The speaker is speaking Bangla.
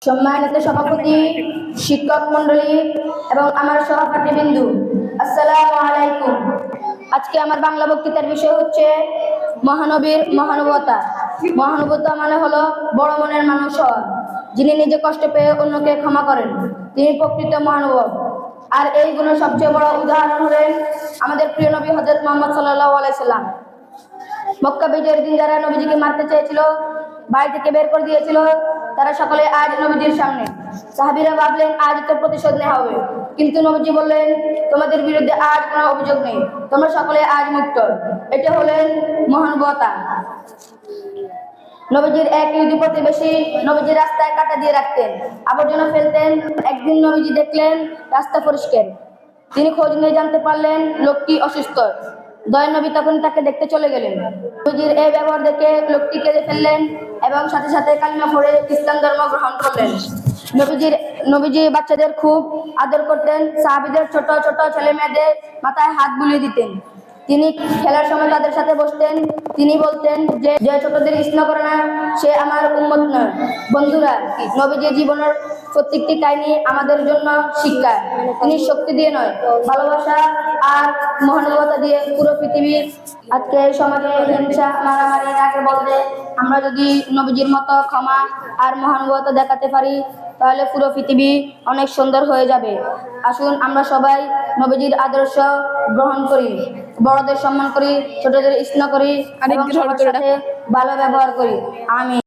সম্মানিত সভাপতি, শিক্ষক মণ্ডলী এবং আমার সহপাঠীবৃন্দু, আসসালামু আলাইকুম। আজকে আমার বাংলা বক্তৃতার বিষয় হচ্ছে মহানবীর মহানুভবতা। মহানুভবতা মানে হলো বড় মনের মানুষ হওয়া, যিনি নিজে কষ্ট পেয়ে অন্যকে ক্ষমা করেন, তিনি প্রকৃত মহানুভব। আর এই গুণের সবচেয়ে বড় উদাহরণ হলেন আমাদের প্রিয় নবী হযরত মুহাম্মদ সাল্লাল্লাহু আলাইহি সাল্লাম। মক্কা বিজয়ের দিন যারা নবীজিকে মারতে চেয়েছিল, বাড়ি থেকে বের করে দিয়েছিল, তারা সকলে আজ নবীজির সামনে। সাহাবীরা ভাবলেন আজ তো প্রতিশোধ নেওয়া হবে, কিন্তু নবীজি বললেন তোমাদের বিরুদ্ধে আজ কোনো অভিযোগ নেই, তোমরা সকলে আজ মুক্ত। এটা হলেন মহানুভবতা। নবীজির এক ইহুদি প্রতিবেশী নবীজির রাস্তায় কাঁটা দিয়ে রাখতেন, আবর্জনা ফেলতেন। একদিন নবীজি দেখলেন রাস্তা পরিষ্কার। তিনি খোঁজ নিয়ে জানতে পারলেন লোকটি অসুস্থ। দয়ার নবী তখন তাকে দেখতে চলে গেলেন। নবীজির এই ব্যবহার দেখে লোকটি কেঁদে ফেললেন এবং সাথে সাথে কালিমা পড়ে ইসলাম ধর্ম গ্রহণ করলেন। নবীজি বাচ্চাদের খুব আদর করতেন। সাহাবীদের ছোট ছোট ছেলে মেয়েদের মাথায় হাত বুলিয়ে দিতেন। তিনি খেলার সময় তাদের সাথে বসতেন। তিনি বলতেন যে ছোটদের স্নেহ করে না সে আমার উম্মত নয়। বন্ধুরা, নবীজির জীবনের প্রত্যেকটি কাহিনী আমাদের জন্য শিক্ষা। তিনি শক্তি দিয়ে নয়, ভালোবাসা আর মহানুভবতা দিয়ে পুরো পৃথিবীর আজকে এই সমাজে হিংসা, মারামারি, রাগের বলতে আমরা যদি নবীজির মতো ক্ষমা আর মহানুভবতা দেখাতে পারি, তাহলে পুরো পৃথিবী অনেক সুন্দর হয়ে যাবে। আসুন আমরা সবাই নবীজির আদর্শ গ্রহণ করি, বড়দের সম্মান করি, ছোটদের স্নেহ করি এবং সবার সাথে ভালো ব্যবহার করি। আমিন।